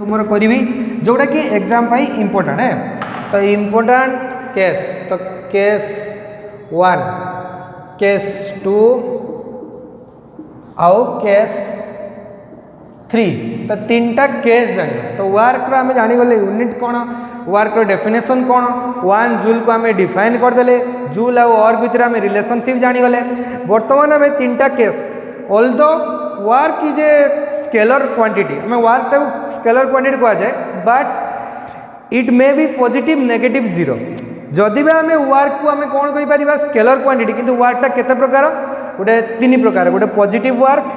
मोर करी जोटा कि एग्जाम पाई इम्पोर्टेंट है। तो इम्पोर्टेंट केस, तो केस 1, केस 2 आउ केस 3, तो 3टा केस जान। तो वर्क रो आमे जानी गले यूनिट कौन, वर्क रो डेफिनेशन कौन, 1 जूल को आमे डिफाइन करदेले, जूल आउ और भितर आमे रिलेशनशिप जानी गले। वर्तमान आमे 3टा case, although work is a scalar quantity, आमे वर्क टाइप स्केलर क्वांटिटी कह जाए, but it may be positive negative zero. जदि भी आमे वर्क को आमे कौन कहि परिबा स्केलर क्वांटिटी, किंतु वर्कटा केते प्रकार, गोटे 3 प्रकार, गोटे पॉजिटिव वर्क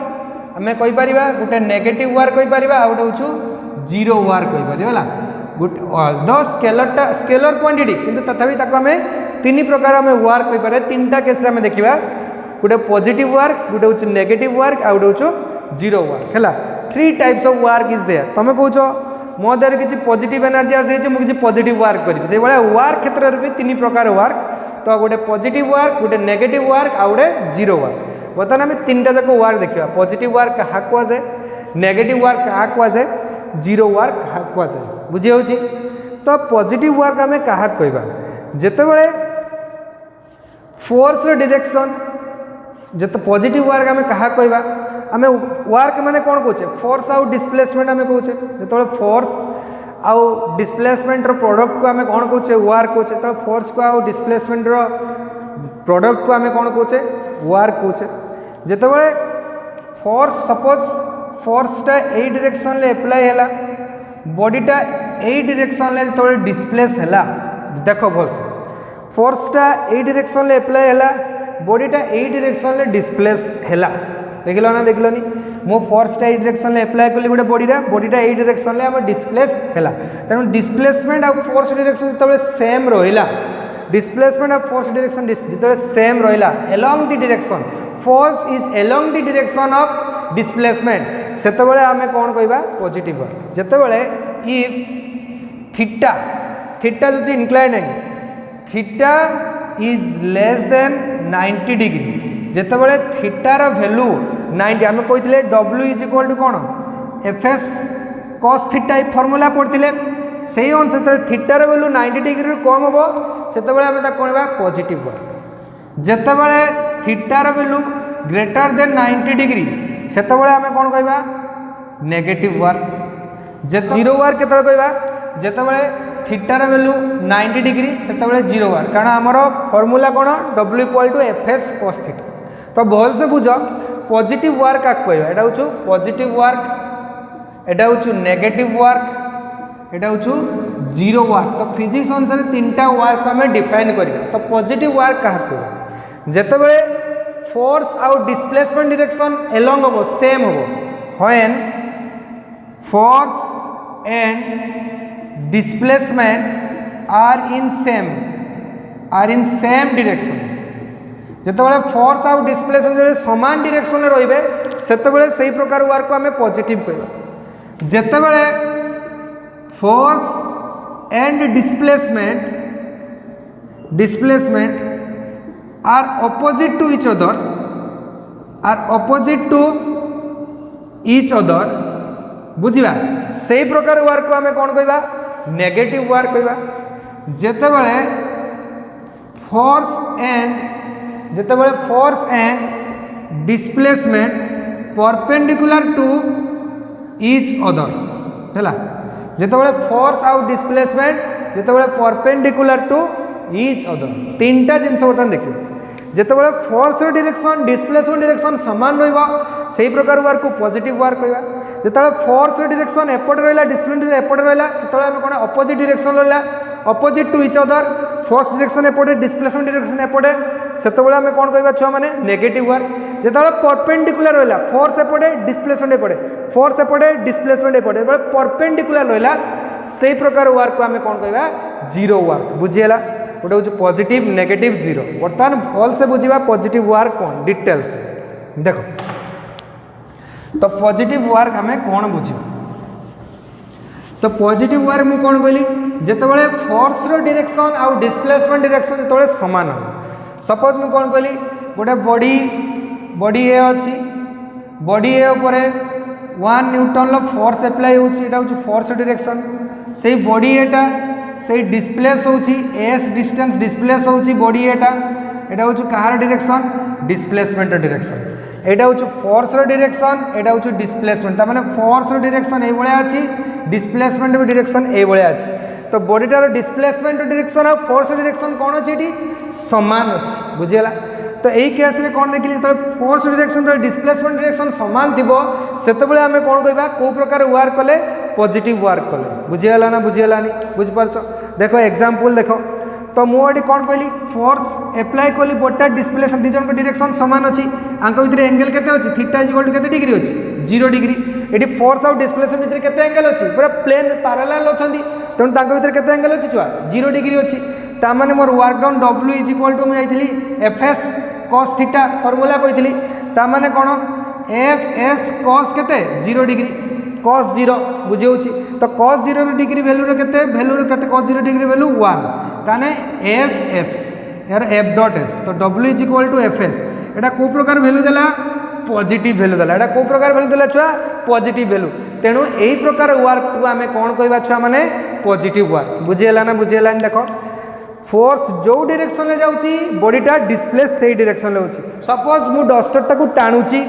आमे कहि परिबा, गोटे नेगेटिव वर्क कहि परिबा, आ गोटे होछु जीरो वर्क कहि परिबा होला। गोटे ऑल्दो स्केलर क्वांटिटी किंतु तथापि ताको आमे 3 प्रकार आमे वर्क कहि परिबा। 3टा केस रे आमे देखिबा, गोटे पॉजिटिव वर्क, गोटे होछु नेगेटिव वर्क, आ गोटे होछु जीरो वर्क हैला। 3 types of work is there. तमे कहूछो मो देर किछि पॉजिटिव एनर्जी आसे मु किछि पॉजिटिव वर्क करिबि, से बळे वर्क क्षेत्र रे भी 3 प्रकार वर्क। तो गोटे पॉजिटिव वर्क, गोटे नेगेटिव वर्क, आ गोटे जीरो वर्क। बर्तमान आम 3टा जाक वर्क देखा, पॉजिटिव वर्क क्या कह जाए, नेगेटिव वर्क क्या कह जाए, जीरो वर्क क्या कह जाए, बुझी हो। तो पॉजिटिव वर्क आम क्या कहवा, जितेबले फोर्स डायरेक्शन, जिते पॉजिटिव वर्क आम क्या कहवा, आम वर्क माने कौन कहे, फोर्स आउ डिस्प्लेसमेंट आम कहे। जो फोर्स आउ डिस्प्लेसमेंट प्रोडक्ट को आम कौन कहे, वर्क कहे। तो फोर्स को आउ डिस्प्लेसमेंट प्रोडक्ट को आम कौन कहे, वर्क कहे। जितेबले फोर्स, सपोज फोर्सटा ए डायरेक्शन ले अप्लाई है, बॉडीटा ए डायरेक्शन ले जो डिस्प्लेस है, देख भल से फोर्सटा ए डायरेक्शन ले अप्लाई है, बॉडीटा ए डायरेक्शन ले डिस्प्लेस है, देख लो ना, देख लो नी, मो फोर्सटा ए डायरेक्शन ले अप्लाई कली गोटे बॉडीटा ए डायरेक्शन ले आम डिस्प्लेस है। तेणु डिस्प्लेसमेंट आ फोर्स डायरेक्शन जो सेम रहा, डिस्प्लेसमेंट ऑफ फोर्स डायरेक्शन जो सेम रहा along the direction, force is along the direction of displacement, सेतबेले आमे कौन कहबा, पॉजिटिव वर्क। जेतेबेले इफ थीटा, थीटा जो inclined angle, theta is less than 90 degree, जेतेबेले थीटार वैल्यू 90, आमे कहितले W इज इक्वल टू कौन, एफएस cos थीटा फॉर्मूला पढ़ते से अनुसार थीटार वैल्यू 90 डिग्री कम हम से कहवा पॉजिटिव वर्क। जितेबाला थीटार वैल्यू ग्रेटर देन 90 डिग्री से आम कौन कहवा नेगेटिव वर्क। जीरो वर्क केत कहवा, जितेबाला थीटार वैल्यू 90 डिग्री से जीरो वर्क, कारण आमर फॉर्मूला कौन W equal to FS cos theta. तो भल से बुझ पॉजिटिव वर्क क्या कहवा, एटा हूँ पॉजिटिव वर्क, एटा हूँ नेगेटिव वर्क, एटा हूँ जीरो वर्क। तो फिजिक्स अनुसार 3टा वर्क आम डिफाइन करिया। तो पॉजिटिव वर्क क्या कहवा, जेतेबेले फोर्स आउ डिस्प्लेसमेंट डायरेक्शन एलोंग हम सेम हम, when force and displacement are in same direction. जितेबाला फोर्स आउ डिस्प्लेसमेंट जो समान डायरेक्शन में रहिबे सेतेबेले सही प्रकार वर्क को आम पॉजिटिव कहवा। जेतेबेले force and displacement are opposite to each other, बुझा से प्रकार वर्क को आम कौन कहवा नेगेटिव वर्क कहवा। जेतेबेले force and displacement perpendicular to each other है, जितेबाला फोर्स आउ डिस्प्लेसमेंट जितेबाला परपेंडिकुलर टू ईच अदर, 3टा जिनस बर्तमान देखिए। जितेबाला फोर्स डायरेक्शन डिस्प्लेसमेंट डायरेक्शन सामान रहिबा सेही प्रकार वर्क को पॉजिटिव वर्क कहवा। जितेबाला फोर्स डायरेक्शन एपटे रहिला डिस्प्लेसमेंट एपटे रहिला सेतेबाला आमे कोन अपोजिट डायरेक्शन रहिला, opposite to each other, force direction एपटे डिस्प्लेसमेंट डायरेक्शन एपटे सेतेबाला आमे कोन कहबा छुआ माने नेगेटिव वर्क। जितेबाला परपेंडिकुलर रहिला फोर्स एपटे डिस्प्लेसमेंट एपटे, फोर्स एपटे डिस्प्लेसमेंट एपटे, परपेंडिकुलर रहिला से प्रकार वर्क को आमे कोन कहबा जीरो वर्क, बुझिएला। गोटे हूँ पॉजिटिव नेगेटिव जीरो। बर्तमान भल से बुझा पॉजिटिव वर्क कौन डिटेल्स देखो। तो पॉजिटिव वर्क आम कौन बुझा, तो पॉजिटिव वर्क मुझे कौन कहली, जितेबाला फोर्स डायरेक्शन आउ डिस्प्लेसमेंट डायरेक्शन जो सामान हम। सपोज मुझे कौन कहली गोटे बॉडी ए अच्छी, बॉडी ए उपरे 1 न्यूटन फोर्स एप्लाई होटा हूँ फोर्स डायरेक्शन से बॉडी एटा से डिस्प्लेस होची एस डिस्टेंस डिस्प्लेस होची बॉडी एटा हूँ कहार डायरेक्शन डिस्प्लेसमेंट डायरेक्शन एटा हूँ फोर्स डायरेक्शन एटा हूँ डिस्प्लेसमेंट तार फोर्स डायरेक्शन ये अच्छी डिस्प्लेसमेंट भी डायरेक्शन ये अच्छी तो बॉडीटार डिस्प्लेसमेंट डायरेक्शन और फोर्स डायरेक्शन कौन अच्छी सामान अच्छी बुझीगला तो यही केस में कौन देखिए जो फोर्स डायरेक्शन जो डिस्प्लेसमेंट डायरेक्शन सामान थी से आम कौन कह कौ प्रकार वर्क कले पॉजिटिव वर्क कले बुझीगला ना बुझीगलानी बुझिपार देख एग्जांपल देख तो मुझे कौन कहली फोर्स एप्लाई कली बॉडीटा डिस्प्लेसमेंट दी जन डायरेक्शन सामान अच्छी आंक भितर एंगल केते अच्छी थीटा इज इक्वल टू केते डिग्री अच्छी 0 डिग्री ये फोर्स आउ डिस्प्लेसमेंट भितर केते एंगल अच्छी पूरा प्लेन पैरेलल अच्छी तेणु तांक भितर केते एंगल अच्छी छुआ 0 डिग्री अच्छी तामाने मोर work done W is equal to मुझे जाइली एफएस cos थीटा फॉर्मूला कही तामाने कौन एफएस cos केते 0 डिग्री cos 0 बुझे तो cos 0 डिग्री वैल्यू केते cos 0 डिग्री वैल्यू 1 ताने एफएस यार एफ डॉट एस तो W is equal to FS एटा को प्रकार वैल्यू देला पॉजिटिव वैल्यू देला एटा को प्रकार वैल्यू देला छुआ पॉजिटिव वैल्यू तेणु यही प्रकार वर्क को आम कौन कहवा छुआ माने पॉजिटिव वर्क बुझीगला ना बुझीगला देख फोर्स जो डायरेक्शन में जाऊँगी बॉडीटा डिस्प्लेस से डायरेक्शन में होची सपोज मु डस्टरटा को टाणुची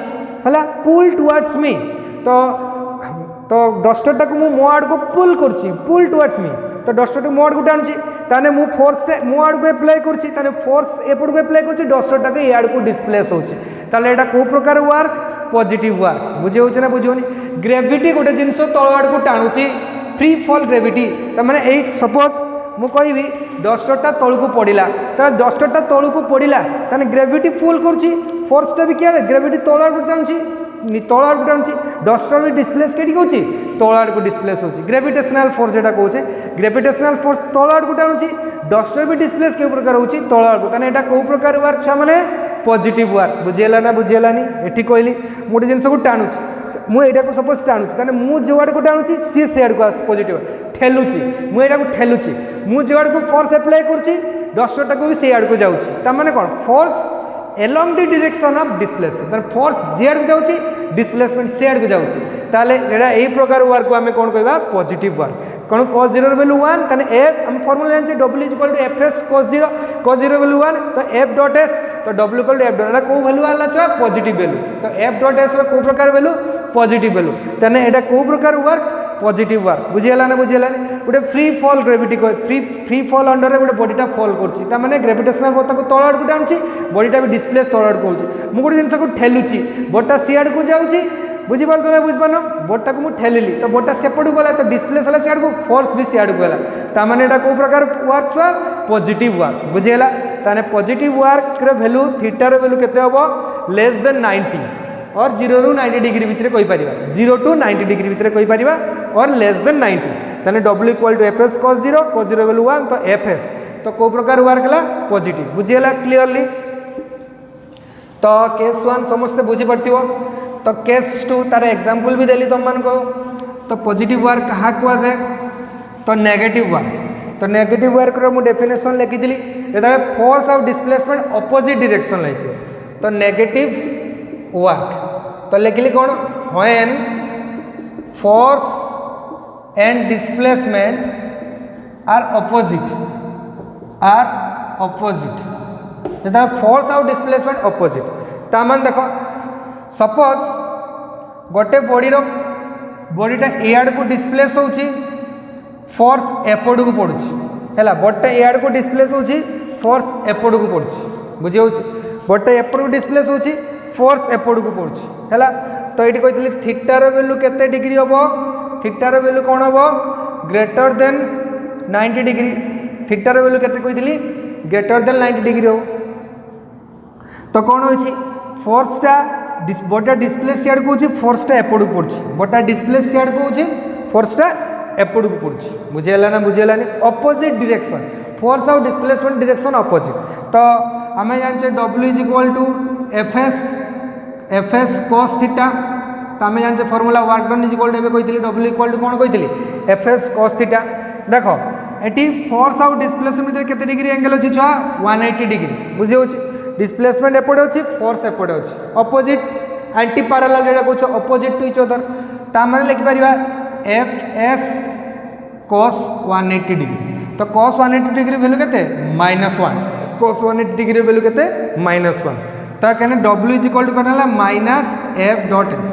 हला पुल टुवर्ड्स मी तो डस्टरटा को मु मो आड़ को पुल करची पुल टुवर्ड्स मी तो डस्टर को मो आड़ को टाणुची ताने मु फोर्स मो आड़ को एप्लाई करची ताने फोर्स एपड़ को एप्लाई करची डस्टरटा को याड़ को डिस्प्लेस होची ताले एटा को प्रकार वर्क पॉजिटिव वर्क बुझे होची ना बुझोनी ग्रेविटी गोटे जिनस तळ आड़ को टाणुची फ्री फॉल ग्रेविटी त माने एई सपोज मु कहबी डस्टरटा तळू पड़ा तो डस्टरटा तळू पड़ा ताने ग्रेविटी फुल करुच्ची फोर्सटा भी क्या ग्रेविटी तल आड़ को टाणुची तल आड़ को टाणुची डस्टर भी डिस्प्लेस के होची तल आड़ को डिस्प्लेस होची ग्रेविटेशनल फोर्स जेटा कहूचे ग्रेविटेशनल फोर्स तल आड़ को टाणुची डस्टर भी डिस्प्लेस के प्रकार होची तल आड़ को ताने एटा को प्रकार वर्क छा माने पॉजिटिव वर्क बुझीगला ना बुझीगलानी एठी कहली मोटे जिनस को टाणुची मु एटा को सपोज टाणुची ताने मु जो आड़ को टाणुची सी से आड़ को पॉजिटिव ठेलुची मु एटा को ठेलुची मु जो आड़ को फोर्स एप्लाई करुची डस्टरटा को भी से आड़ को जाउची ता माने कोन force along the direction of displacement तार फोर्स जे आड़ को जाउची डिस्प्लेसमेंट से आड़ को जाउची ताले एडा एही प्रकार वर्क को हमें कोन कहबा पॉजिटिव वर्क कोन cos 0 वैल्यू 1 ताने f हम फार्मूला जानछे w is equal to fs cos 0 value 1 तो f डॉट s तो w equal to f dot एडा को वैल्यू आला छ पॉजिटिव वैल्यू तो f डॉट s को प्रकार वैल्यू पॉजिटिव वैल्यू ताने एडा को प्रकार वर्क पॉजिटिव वर्क बुझीगला ना बुझीगला गोटे free fall gravity free fall under गोटे बॉडीटा फॉल करछि ता माने ग्रेविटेशनल फोर्स को तळ आड़ को टाणुछि बॉडीटा भी डिस्प्लेस तळ आड़ को होछि मु गोटे जिंस को ठेलुछि बॉडीटा सी आड़ को जाउछि बुझी पारछ ना बुझ पारन बॉडीटा को मु ठेलिली तो बॉडीटा सेपड़ गला तो डिस्प्लेस होला सी आड़ को फोर्स भी सी आड़ को गला ता माने एटा को प्रकार वर्क छुआ पॉजिटिव वर्क बुझीगला ताने पॉजिटिव वर्क रे वैल्यू थीटा रे वैल्यू केते हबो लेस देन 90 और 0 रू 90 डिग्री भितर कहि परिबा 0 टू 90 डिग्री भितर कहि परिबा और लेस देन 90 ताने w equal to fs cos 0 value 1 तो fs तो को प्रकार वर्क हला पॉजिटिव बुझीगला क्लियरली तो केस 1 समस्त बुझी पड़थिबो तो केस 2 तार एग्जांपल भी देली तुम मान को तो पॉजिटिव वर्क कहा को आसे तो नेगेटिव वर्क रो मु डेफिनेशन लिखि दिली जेता force of displacement opposite direction लाइथिबो तो नेगेटिव वर्क तो लिखली कौन when force and displacement are opposite जेता फोर्स आउ डिस्प्लेसमेंट ऑपोजिट ता मान देखो सपोज गोटे बॉडीटा ए आड़ को डिस्प्लेस होची फोर्स एपड़ को पड़ुची हैला बॉडीटा ए आड़ को डिस्प्लेस होची फोर्स एपड़ को पड़ुची बुझी होची बॉडीटा एपड़ को डिस्प्लेस होची फोर्स एपड़ को पड़ुची हैला तो ये कहते थीटार वैल्यू केते डिग्री हम थीटार वैल्यू कौन हम ग्रेटर देन 90 डिग्री थीटार वैल्यू केते कहती ग्रेटर देन 90 डिग्री हो तो कौन होची फोर्सटा बॉडीटा डिस्प्लेस सियाड़ को फोर्सटा एपड़ को पड़ुची बॉडीटा डिस्प्लेस सियाड़ को फोर्सटा एपड़ को पड़ुची बुझेला ना बुझेलानी opposite direction force of displacement direction opposite तो आम जाने w is equal to FS cos theta तो आम जाने formula work done is equal to कही w इक्वल टू कौन कही एफएस cos थीटा देख ये फोर्स ऑफ डिस्प्लेसमेंट केते डिग्री एंगल अच्छी छुआ 180 डिग्री बुझे होची डिस्प्लेसमेंट एपटे अच्छी फोर्स एपटे अच्छी ऑपोजिट एंटी पैरेलल जेटा कहछ ऑपोजिट टू इच अदर तामरे लिखि परिबा एफएस cos 180 डिग्री तो cos 180 डिग्री वैल्यू केते -1 cos 180 डिग्री वैल्यू केते -1 तो कहने W इज इक्वल टू कौन माइनस एफ डॉट एस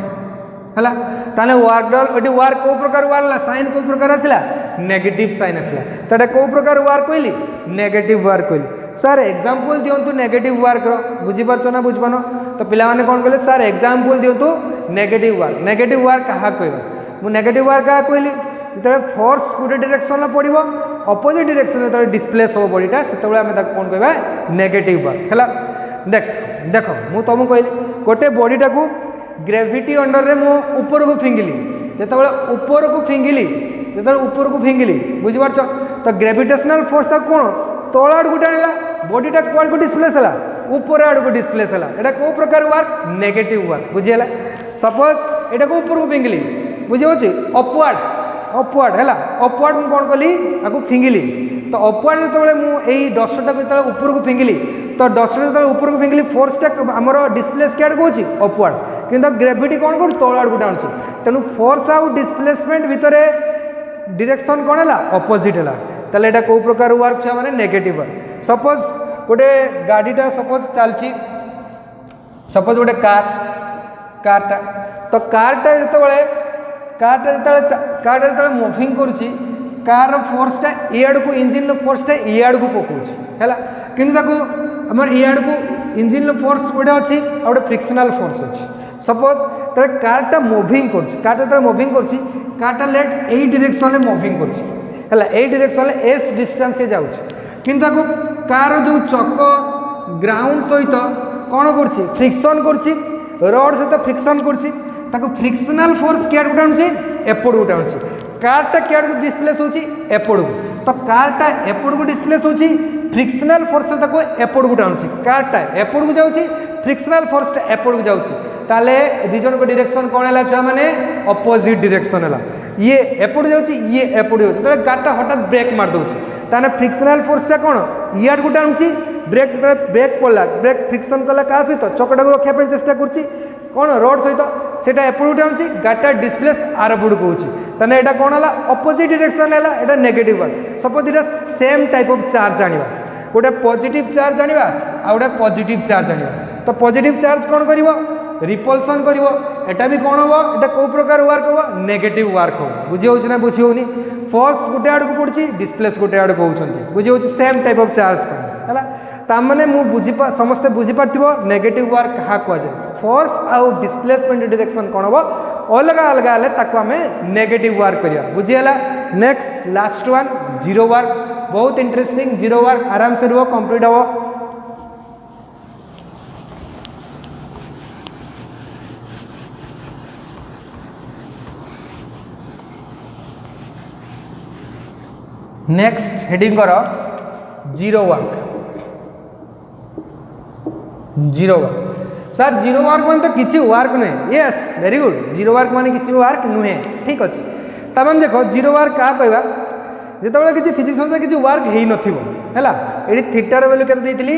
है ताने वर्क डन एटी वर्क को प्रकार वाला साइन को प्रकार आसला नेगेटिव साइन आसला तो एटा को प्रकार वर्क कहली नेगेटिव वर्क कहली सर एग्जांपल दियंतु नेगेटिव वर्क रो बुझी परछो ना बुझ पानो तो पिला माने कोन कहले सर एग्जांपल दियंतु नेगेटिव वर्क कहा कहबा मु नेगेटिव वर्क कहा कहली जेतले फोर्स गुटे डायरेक्शन ला पड़िबो अपोजिट डायरेक्शन में जेतले डिस्प्लेस हो बॉडीटा सेतबेले हमें ताको कोन कहबा नेगेटिव वर्क हैला देख मु तुमको कहली गोटे बॉडीटा को ग्रेविटी अंडर रे मो ऊपर को फिंगिली जेतबेले ऊपर को फिंगिली बुझी पारछ तो ग्रेविटेशनल फोर्स ता कोन तोला आड़ गुटा आला बॉडीटा कोन को डिस्प्लेस हला ऊपर आड़ को डिस्प्लेस हला एटा को प्रकार वर्क नेगेटिव वर्क बुझी हला सपोज एटा को ऊपर को फिंगिली बुझी होची अपवर्ड हैला अपवर्ड मु कोन कली आको फिंगिली तो अपवर्ड जेतबेले मु एई डस्टटा को जेतबेले ऊपर को फिंगिली तो डस्टर जेतबेले ऊपर को फिंगिली फोर्सटा हमर डिस्प्लेस केड कोची अपवर्ड किंतु ग्रेविटी कोन को तोला आड़ गुटा आउची तेनु फोर्स आउ डिस्प्लेसमेंट भितरे डायरेक्शन कोन हला अपोजिट हला तले एटा को प्रकार वर्क छ माने नेगेटिव वर्क सपोज गोटे गाडीटा सपोज चलची सपोज गोटे कारटा तो कारटा जेतबेले मूविंग करूची कार फोर्सटा ए आड़ को इंजिन फोर्सटा ए आड़ को पकाउची हैला किंतु ताको हमर ए आड़ को इंजिन फोर्स गोटे अच्छी और गोटे फ्रिक्शनल फोर्स अच्छी सपोज तले कारटा मूविंग करूची कारटा लेट ए डायरेक्शन में मूविंग करूची हैला ए डायरेक्शन में एस डिस्टेंस से जाउची किंतु ताको कार जो चक ग्राउंड सहित कोन करूची फ्रिक्शन करूची रड सहित फ्रिक्शन करूची ताको फ्रिक्शनल फोर्स केड गुटा आनुची एपड़ गुटा आनुची कारटा केड को डिस्प्लेस होची एपड़ को तो कारटा एपड़ को डिस्प्लेस होची फ्रिक्शनल फोर्स ताको एपड़ गुटा आनुची कारटा एपड़ को जाउची फ्रिक्शनल फोर्स एपड़ को जाउची ताले रिजन को डायरेक्शन कोन हला छ माने अपोजिट डायरेक्शन हला ये एपड़ जाउची ये एपड़ जाउची ताले कारटा हठात ब्रेक मार दोची ताने फ्रिक्शनल फोर्स टा कोन इयाड गुटा आनुची ब्रेक पड़ला ब्रेक फ्रिक्शन कला का सहित चकटा को रखिया पे चेष्टा करची कौन रोड सहित सेटा एपड़ गुटे आउची गाटा डिस्प्लेस आरपड़ को होची तने एटा कोन हला अपोजिट डायरेक्शन हला एटा negative work suppose Etah same type of charge आनिबा गोटे पॉजिटिव चार्ज आनिबा आ गोटे पॉजिटिव चार्ज आनिबा तो पॉजिटिव चार्ज कोन करिवो रिपल्सन करिवो एटा भी कोन हो एटा को प्रकार वर्क हो नेगेटिव वर्क हो बुझी होची ना बुझी होनी फोर्स गुटे आड़ को पड़ची डिस्प्लेस गुटे आड़ को होचंती बुझी होची सेम टाइप ऑफ चार्ज हला तामने मु समस्ते बुझी पार्थिबो नेगेटिव वर्क कहा को जाय फोर्स आउ डिस्प्लेसमेंट डायरेक्शन कोन हो अलग अलग आले ताको हमें नेगेटिव वर्क करिया बुझी हला next last one zero work बहुत इंटरेस्टिंग जीरो वर्क आराम से रुओ कंप्लीट हो नेक्स्ट हेडिंग करो zero work sir zero work मान तो किसी वर्क नुहे yes very good zero work मान किसी वर्क नुहे ठीक अच्छे तमाम देखो जीरो वर्क क्या कहवा जिते किसी फिजिक्स अनुसार किसी वर्क हो नाला ये थीटार वैल्यू के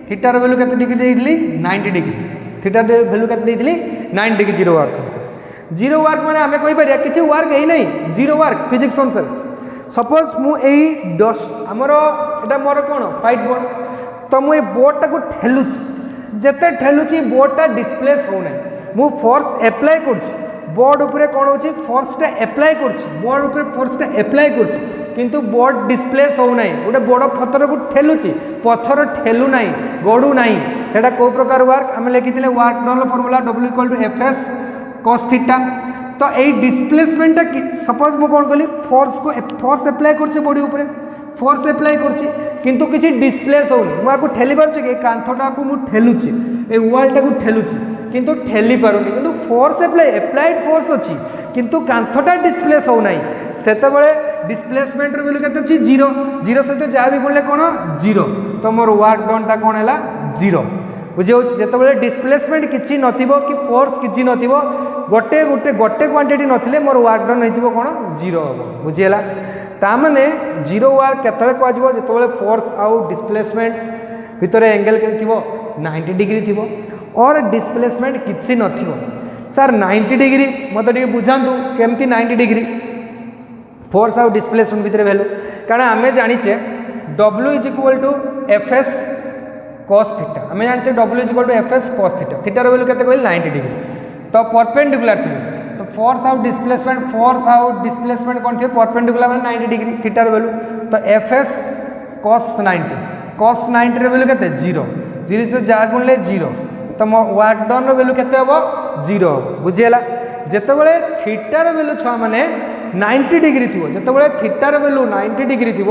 थीटार वैल्यू के डिग्री देती 90 डिग्री थीटार वैल्यू के 90 डिग्री जीरो वर्क माने आम कहीपर किसी वर्क है नहीं जीरो वर्क फिजिक्स अनुसार सपोज मुझे डस्ट आमर एटा मोर कौन व्हाइट बोर्ड तो मुझे बोर्डटा को ठेलुची जिते ठेलुची बोर्डटा डिस्प्लेस होना मु फोर्स एप्लाई कर बोर्ड उपरे कौन होची फोर्सटा एप्लाई कर बोर्ड उपरे फोर्सटा एप्लाई कर किंतु बोर्ड डिस्प्लेस होना गोटे बड़ पथर को ठेलुची पथर ठेलु ना गड़ू ना से कौ प्रकार वर्क आम लिखी work done formula W = Fs cos theta तो यही डिस्प्लेसमेंट सपोज मुझे कौन कली फोर्स एप्लाई कर बॉडी उपरे फोर्स एप्लाई करछि किंतु किसी डिस्प्लेस होनी मुझे ठेली पार्छ कि कांथटा को मुझे ठेलुची ए वालटा को ठेलुची किंतु ठेली पारुनी किंतु फोर्स एप्लाइड फोर्स अच्छी किंतु कांथटा डिस्प्लेस होना सेते डिस्प्लेसमेंट वैल्यू केते अछि जीरो जीरो सहित जहाँ भी गुणले कौन जीरो तो मोर वर्क डनटा कौन है जीरो बुझे जिते डिस्प्लेसमेंट किसी नथिबो कि फोर्स किसी नथिबो गोटे गोटे गोटे क्वांटिटी नथिले मोर वर्क डन होइतिबो कौन जीरो हम बुझीला तामने जीरो वर्क केतले कहजिबो जेतबेले फोर्स आउ डिस्प्लेसमेंट भितर एंगल के थिबो 90 डिग्री थिबो और डिस्प्लेसमेंट किसी नथिबो सर 90 डिग्री मत टे बुझातु केमती 90 डिग्री फोर्स आउ डिस्प्लेसमेंट भितर वैल्यू कारण आम जाचे W is equal to F S cos theta आम जाने W is equal to F S cos theta थीटार वैल्यू केते कहली 90 डिग्री तो परपेंडिकुलर थी तो फोर्स आउ डिस्प्लेसमेंट कौन थे परपेंडिकुलर माने 90 डिग्री थीटार वैल्यू तो एफ एस कॉस 90 रे वैल्यू केते 0 तो जा गुणले 0 तो मो वर्क डन वैल्यू केते हबो 0 बुझिएला जेतेबेले थीटार वैल्यू छुआ माने 90 डिग्री थी जितेबाला थीटार वैल्यू 90 डिग्री थी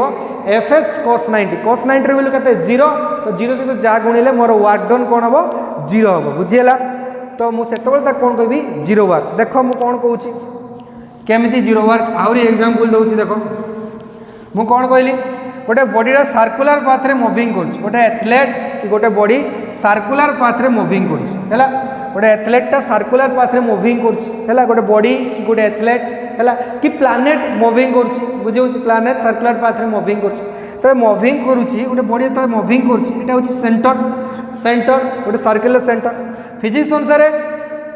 एफ एस कॉस 90 वैल्यू केते 0 तो 0 सहित जा गुणिले मोर वर्क डन कौन हम 0 हम बुझीगला तो मुझे कौन कहि 0 वर्क देख मु कौन कहूँ केमिति 0 वर्क आउरी एग्जांपल दउछि देखो मु कौन कहली गोटे बॉडीटा सर्कुलर पाथ रे मूविंग करुछि गोटे एथलेट कि गोटे बॉडी सर्कुलर पाथ रे मूविंग करुछि हैला गोटे एथलेटा सर्कुलर पाथ रे मूविंग करुछि हैला गोटे बॉडी कि गोटे एथलेट है कि प्लानेट मूविंग करुच्ची बुझे प्लानेट सर्कुलर पाथ रे मूविंग करुच्ची तो मूविंग करुच्ची गोटे बॉडी तो मूविंग करुच्ची हूँ सेंटर गोटे सर्कुलर सेंटर फिजिक्स अनुसार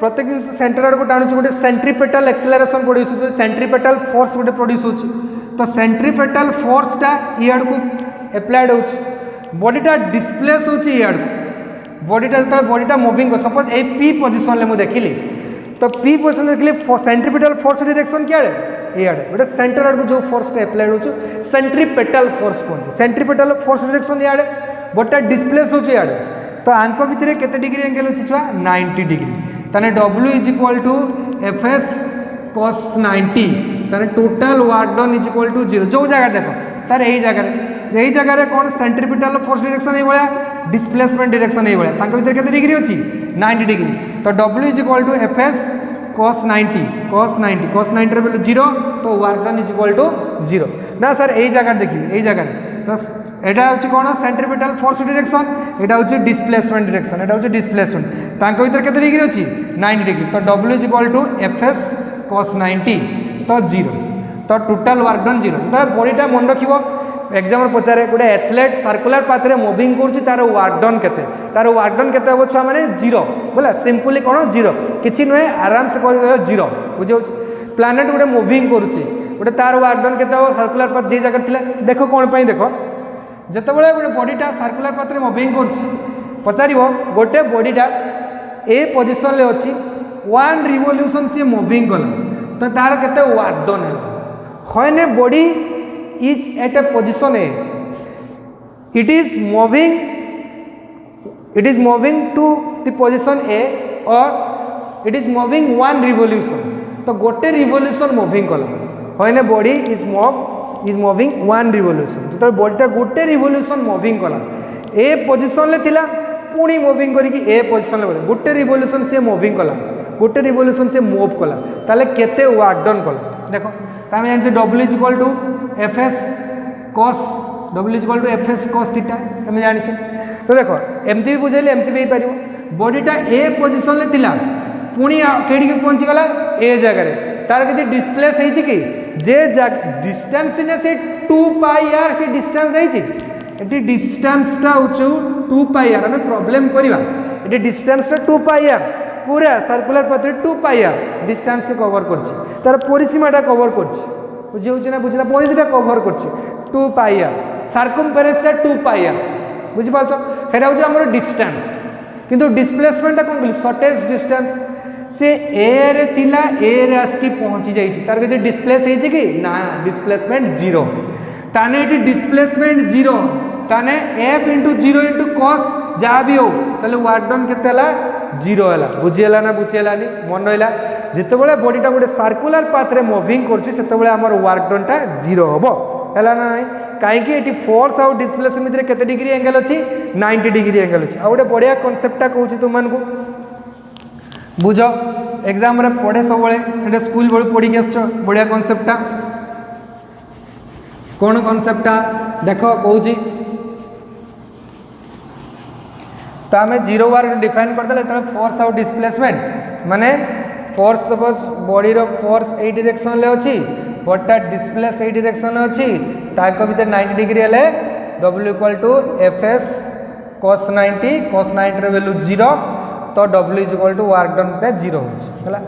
प्रत्येक जिन सेंटर आड़ को टाणुची गोटे सेंट्रीपेटल एक्सेलरेशन प्रोड्यूस हो सेंट्रीपेटल फोर्स गोटे प्रोड्यूस हो तो सेंट्रीपेटल फोर्सटा इड को एप्लाइड हो बॉडीटा डिस्प्लेस हो बॉडीटा moving suppose A P position में देखिली तो पी पोजिशन देखिए सेंट्रीपेटल फोर्स डायरेक्शन क्या इे गोटे सेंटर आड़ को जो फोर्स एप्लाइड हो सेंट्रीपेटल फोर्स कहते सेंट्रीपेटल फोर्स डायरेक्शन इे बॉडीटा डिस्प्लेस हो तो आंक भितर केते डिग्री एंगल अच्छी छुआ 90 डिग्री ताने W is equal to F S cos 90 ताने total work done is equal to 0 जो जगह देखो सर यही जगह कौन सेंट्रीपिटल फोर्स डायरेक्शन ये भाया डिस्प्लेसमेंट डायरेक्शन ये भाया भितर केते डिग्री अच्छी 90 डिग्री तो W is equal to F S cos 90 रे वैल्यू 0 तो work done is equal to 0 ना सर यही जगह देखिए यही जगह तो एटा हूँ कौन सेंट्रीपिटल फोर्स डायरेक्शन एटा हूँ डिस्प्लेसमेंट डायरेक्शन एटा हूँ डिस्प्लेसमेंट तांको भीतर केते डिग्री अच्छी 90 डिग्री तो W is equal to F S cos 90 तो 0 तो टोटल वर्क डन 0 तो बॉडीटा मन रखिबो एग्जाम पचारे गोटे एथलेट सर्कुलर पाथ रे मूविंग करुच्ची तार वर्क डन केते हम छुआ माने 0 बोला सिंपली कौन 0 किछि नुहे आराम से कर 0 बुझे प्लानेट गोटे मूविंग करुच्ची गोटे तार वर्क डन केते हम सर्कुलर पाथ जे जगह थिला देखो कौन पई देखो जितेबाला गोटे बॉडीटा सर्कुलर पाथ रे मूविंग करुच्ची पचार गोटे बॉडीटा ए पोजिशन ले अच्छी 1 रिवोल्यूशन सी मूविंग कला तो तार केते वर्क डन है when a body is at a position A it is moving to the position A or it is moving 1 revolution तो गोटे रिवोल्यूशन मूविंग कला when a body is moving 1 revolution जो बॉडीटा गोटे रिवोल्यूशन मूविंग कला ए position ले थिला पुणी moving करिकी ए पोजिशन ले गोटे रिवोल्यूशन से मूविंग कला गोटे रिवोल्यूशन से मूव कला ताले केते वर्क डन कला देखो तामे जानि W is equal to F S cos W is equal to F S cos theta आम जानी तो देखो एमती भी बुझेले एमती भी पार बॉडीटा ए पोजिशन ले थिला पुणी कहीं पहुँची गला ए जगह तार किसी डिस्प्लेस है कि जे डिस्टेंस ने से 2 पाई आर से डिस्टेंस है डिस्टेंसटा हूँ 2 पाई आर आम प्रॉब्लम करवा ये डिस्टेंसटा 2 पाई आर पूरा circular path 2 pi R distance से कवर कर तार परिसीमाटा कवर कर बुझे ना बुझा परिधिटा कवर कर 2 पाई आर सार्कमफेरेंसटा 2 पाई आर बुझिपार फेर हूँ आम डिस्टेंस किंतु डिस्प्लेसमेंटा कौन कहली शॉर्टेज डिस्टेंस से ए रे थिला ए रे आसकी पहुंची जाइए तार किसी डिस्प्लेस है कि ना डिस्प्लेसमेंट 0 ताने ये डिस्प्लेसमेंट 0 ताने एफ इंटू 0 इंटू कॉस जहाँ भी हो ताले वर्क डन केते 0 है बुझीगला ना बुझीगलानी मन रहा जितेबाला बॉडीटा गोटे सर्कुलर पाथ रे मूविंग करते आमर वर्क डनटा 0 हम है ना कहीं ये फोर्स आउ डिस्प्लेसमेंट भितर केते डिग्री एंगल अच्छी 90 डिग्री एंगल अच्छी आ गए बढ़िया कनसेप्टा कहूँ तुमको बुझ एग्जाम रे पढ़े सब बड़े स्कूल बड़े पढ़ी आस बढ़िया कनसेप्टा कौन कनसेप्टा देख कहूँ तो आम 0 वर्क डिफाइन करदे फोर्स आउ डिस्प्लेसमेंट माने फोर्स सपोज बॉडी रो फोर्स ए डायरेक्शन ले अच्छी बॉडीटा डिस्प्लेस ए डायरेक्शन अच्छी ताको भीतर 90 डिग्री हेले W equal to F S cos 90 रे वैल्यू 0 तो W is equal to work done पे 0 होगा।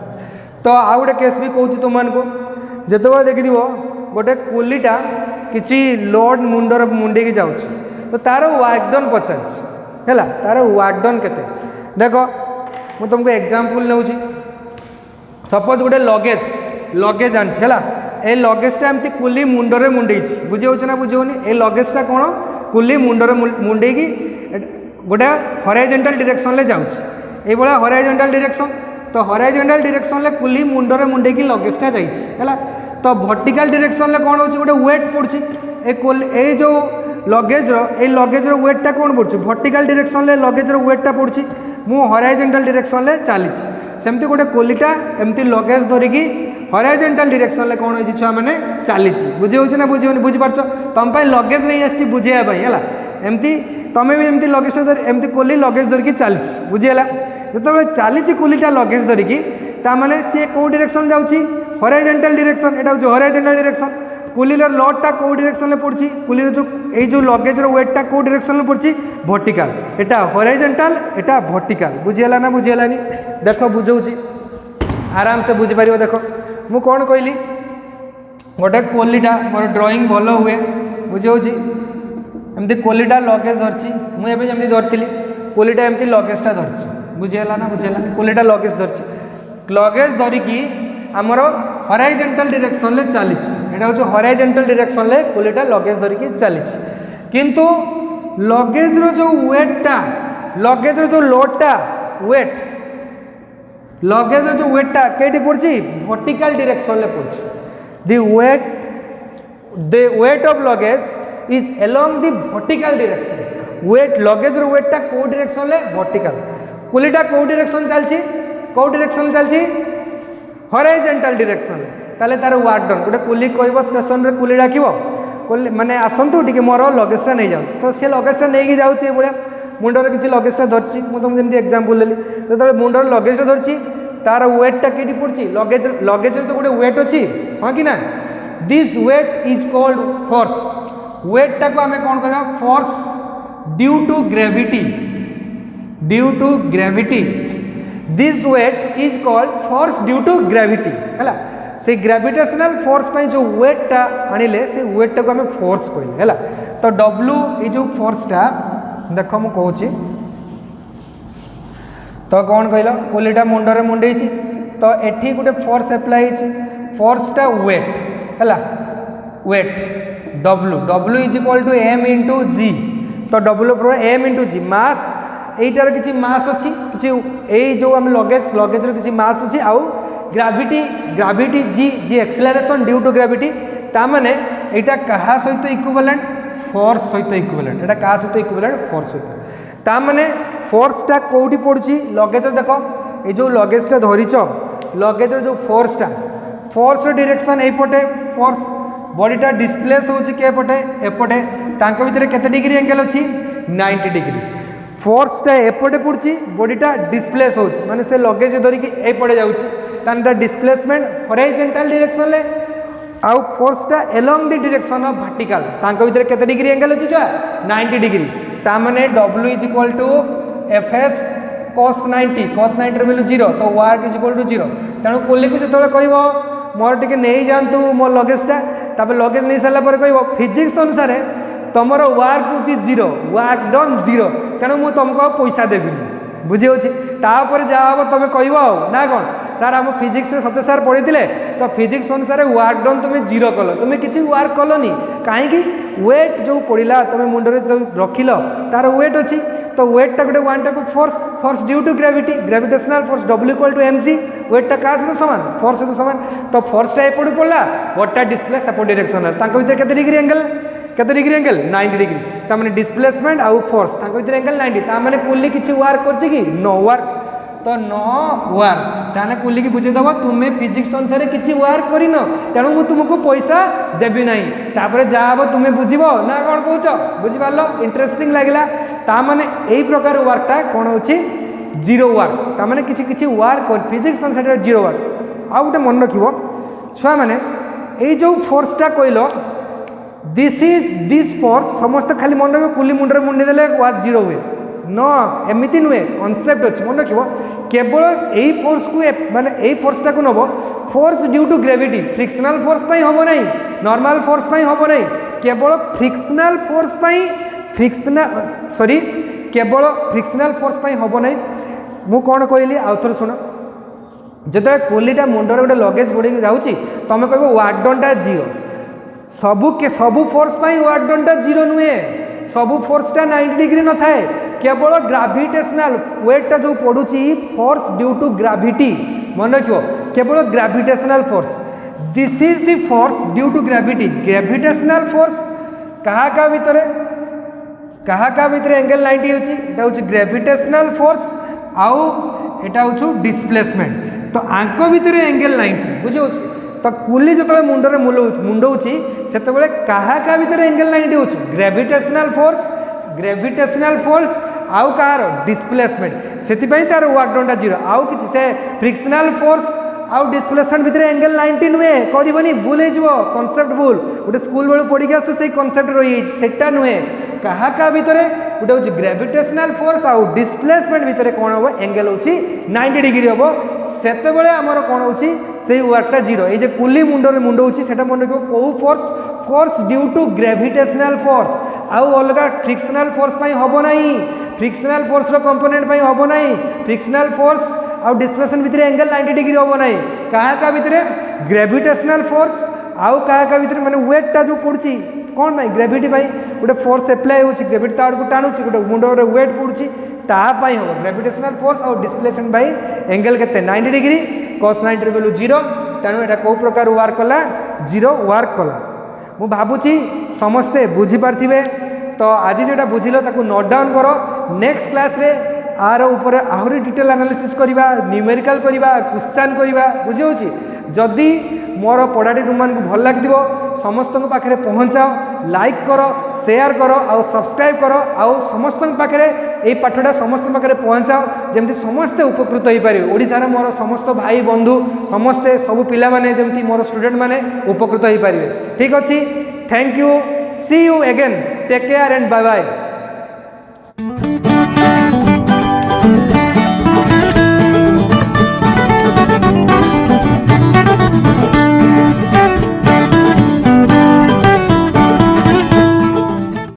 तो आउ गोटे केस भी कहूँ तुमको जिते देखि गोटे कुलीटा किसी लोड मुंडर मुंडे की जाऊँ तो तार वर्क डन पचार है तार वर्क डन केते देख मु तुमको एग्जांपल नौ सपोज गोटे लगेज आनी है ए लगेजटा एमती कुली मुंडरे मुंडे बुझे ना बुझे ए लगेजटा कौन कुली मुंडरे मुंडे गोटे हॉरिजॉन्टल डायरेक्शन ले जाऊँगी ये हॉरिजॉन्टल डायरेक्शन तो हॉरिजॉन्टल डायरेक्शन ले कुली मुंडरे मुंडे की लगेजटा जाइए तो वर्टिकल डायरेक्शन ले कौन होची गोटे वेट पड़ुची ए जो लगेजर वेटटा कौन पड़ुची वर्टिकल डायरेक्शन ले लगेजर वेटटा पड़ुची मु हॉरिजॉन्टल डायरेक्शन ले चली सेमती गोटे कोलीटा एमती लगेज धरिकी हॉरिजॉन्टल डायरेक्शन ले कौन होची छुआ माने चली बुझे ना बुझे बुझीपार तुम लगेज नहीं आसी बुझेगा है एमती तुम्हें भी एमती लगेज एमती कोली लगेज धरिकी चली बुझीगला जो चली कोलीटा लगेज धरिकी ताने सी कौ डायरेक्शन जाऊँगी हॉरिजॉन्टल डायरेक्शन एटा हूँ हॉरिजॉन्टल डायरेक्शन कुलीर लोडटा कौ डायरेक्शन में पड़ी कुलीर जो लगेजर वेटटा कौ डायरेक्शन में पड़ी वर्टिकल एटा हॉरिजॉन्टल एटा वर्टिकल बुझीगला ना बुझीगलानी देख बुझाऊँगी आराम से बुझीपार देख मु कौन कहली गोटे कोलीटा मोर ड्राइंग भल हुए बुझाऊँगी एमती कोलीटा लगेज धरची मुझे जमी धरती कोलीटा एमती लगेजटा धरची बुझीगला ना बुझीगला कोलीटा लगेज धरची लगेज धरिकी आमर हॉरिजॉन्टल डायरेक्शन ले चली एटा हूँ हॉरिजॉन्टल डायरेक्शन ले कोलीटा लगेज धरिकी चली किंतु लगेजर जो वेटटा लगेजर जो लोडटा वेट लगेजर जो वेटटा कई पड़ी वर्टिकल डायरेक्शन ले पड़ी the weight of luggage is along the vertical direction weight लगेजर वेटटा कौ डायरेक्शन ले वर्टिकल कुलीटा कौ डायरेक्शन चलती कौ डायरेक्शन चलती हॉरिजॉन्टल डायरेक्शन ताले तार वर्क डन गोटे कुली कह स्टेशन रे कुली डाक माने आसतु टी मोर लगेजटा नहीं जाऊँ तो सी लगेजटा नहीं जाऊँगी भाया मुंडर किसी लगेजटा धरची मुझे जमी एग्जांपल देली जो मुंडर लगेजटा धरची तार वेटटा कई पड़ी लगेज तो गोटे वेट अच्छी हाँ कि ना this weight is called force वेटटा को आम कौन कह force due to gravity this weight is called force due to gravity है से ग्रेविटेशनल फोर्स पे जो वेटटा आनिले से वेटटा को आम फोर्स कहले है तो डब्ल्यू ये जो फोर्सटा देख मु कहूँ तो कौन कहल कोलीटा मुंडरे मुंडे तो एठी गोटे फोर्स एप्लाई फोर्सटा वेट है weight W is equal to M into G तो W M into G mass एटार किसी मास अच्छी किसी यही जो आम लगेज किसी मास अच्छी आउ gravity G G acceleration due to gravity तामाने एटा कहा सहित इक्विवेलेंट फोर्स सहित इक्विवेलेंट एटा कहा सहित इक्विवेलेंट फोर्स सहित तामाने फोर्सटा कोठी पड़ुची लगेज देख ये जो लगेजटा धरिच लगेज जो फोर्स डायरेक्शन एपटे फोर्स बॉडीटा डिस्प्लेस होची के पटे एपटे तांको भितर केते डिग्री एंगल अच्छी 90 डिग्री फोर्सटा एपटे पड़ी बॉडीटा डिस्प्लेस हो माने से लगेज धरिकी एपटे जाऊँगी डिस्प्लेसमेंट हॉरिजॉन्टल डायरेक्शन ले आउ फोर्सटा along the direction of vertical तांको भितर केते डिग्री एंगल अच्छी छुआ 90 डिग्री तामाने W is equal to Fs cos 90 रे वैल्यू 0 तो वर्क इज इक्वल टू 0 तेणु कोली को जो कहबो मोर टिके नहीं जातु मो लगेजटा तापर लगेज नहीं सारा पर कहबो फिजिक्स अनुसार तुम वर्क हूँ 0 वर्क डन 0 तेणु मुझे तुमको पैसा देवी बुझे तापर जहाँ हम तुम कह ना कौन सार आम फिजिक्स सत्य सार पढ़ी तो फिजिक्स अनुसार वर्क डन तुम 0 कल तुम किसी वर्क कलनी कहीं वेट जो पड़ा तुम मुंडे जो रखिल तार वेट अच्छी तो वेटटा गोटे one type force due to gravity gravitational force W equal to mc वेटटा क्या सहित सामान फोर्स सहित सामान तो फोर्सटा एपटे पड़ा बॉडीटा डिस्प्लेस एपट डायरेक्शन केते डिग्री एंगल केते डिग्री एंगल 90 डिग्री तामाने डिस्प्लेसमेंट आउ फोर्स भितर एंगल 90 तामाने कुली किसी वर्क करछि कि नो वर्क तो नो वर्क ताने कुली की बुझेदब तुम्हें फिजिक्स अनुसार किसी वर्क करिन तेणु मु तुमको पैसा देबी नहीं तापर जहाँ तुम्हें बुझिबो ना कौन कहूच बुझिपारल इंटरेस्टिंग लागला तामाने एई प्रकार वर्कटा कौन होछि 0 वर्क तामाने किसी किसी वर्क फिजिक्स अनुसार 0 वर्क आउ गोटे मन रखिबो छुआ माने एई जो फोर्सटा कहलो दिस फोर्स समस्त खाली मन रखिबो कुली मुंडरे मुंडी देले वर्क 0 हुए न एमती नुहे कनसेप्ट अच्छे मन रख केवल यही फोर्स को माने यही फोर्सटा को नब force due to gravity frictional force हम ना नॉर्मल फोर्स हम ना केवल फ्रिक्शनल फोर्स केवल फ्रिक्शनल फोर्स हम ना मु कौन कहली आउ थे शुण जो कोलीटा मुंडर गोटे लगेज बुड़ी जाऊँगी तुम कह वर्क डनटा जीरो सबू फोर्स वर्क डनटा जीरो नुहे सबू फोर्सटा 90 डिग्री न थाए केवल ग्राविटेशनल वेटटा जो पड़ुची फोर्स ड्यू टू ग्राविटी मन रख केवल gravitational force this is the force due to gravity gravitational force क्या भितर एंगल 90 होची एटा होची ग्रेविटेशनल फोर्स आउ एटा होची डिस्प्लेसमेंट तो आंक भितर एंगल 90 बुझे तो कुली जो मुंडे मुंडौची से क्या भितर एंगल 90 हो ग्रेविटेशनल फोर्स आउ कहार डिस्प्लेसमेंट से तार वर्क डनटा जीरो आउ कि से फ्रिक्शनल फोर्स आउ डिस्प्लेसमेंट भितर एंगल 90 नुहे करनी भूल हो कनसेप्ट भूल गोटे स्कूल बेलू पढ़ी आस कनसेप्ट रही सेटा नुहे क्या भितर गोटे हूँ ग्रेविटेशनल फोर्स आउ डिस्प्लेसमेंट भितर कौन हम एंगल हूँ 90 डिग्री हम से आमर कौन हो वर्कटा जीरो ये कुली मुंडर मुंडौची से मन रख कौ force due to gravitational force आउ अलग फ्रिक्शनल फोर्स हम ना फ्रिक्शनल फोर्स कंपोनेंट हम ना फ्रिक्शनल फोर्स आउ डिस्प्लेसमेंट भितर एंगल 90 डिग्री हम ना क्या भितर ग्रेविटेशनल फोर्स आउ क्या भितर माने वेटटा जो पड़ुची कौन भाई ग्रेविटी गोटे फोर्स एप्लाय हो ग्रेविटी ताड़ टाणुची गोटे मुंडर वेट पड़ुची तापाई हम ग्रेविटेशनल फोर्स और डिस्प्लेसमेंट बाई एंगल के 90 डिग्री cos 90 वैल्यू जीरो तेणु यहाँ कौ प्रकार वर्क कला जीरो वर्क कला मु भावुची समस्ते बुझीपारे तो आज जोटा बुझिल ताकू नोट डाउन कर नेक्स्ट क्लास रे आर ऊपर आहरी डिटेल एनालिसिस करवा न्यूमेरिकल करवा क्वेश्चन करवा बुझी होची जदि मोर पढ़ाटी तुमको भल लगे समस्त पाखे पहुँचाओ लाइक कर शेयर कर आउ सब्सक्राइब कर आउ समस्त पाखे ये पाठटा समस्त पाखे पहुँचाओ जमती समस्ते उपकृत हो पारे ओडिशार मोर समस्त भाई बंधु समस्ते सब पिला माने जमती मोर स्टूडेंट माने उपकृत हो पारे ठीक अच्छी thank you see you again take care and bye bye.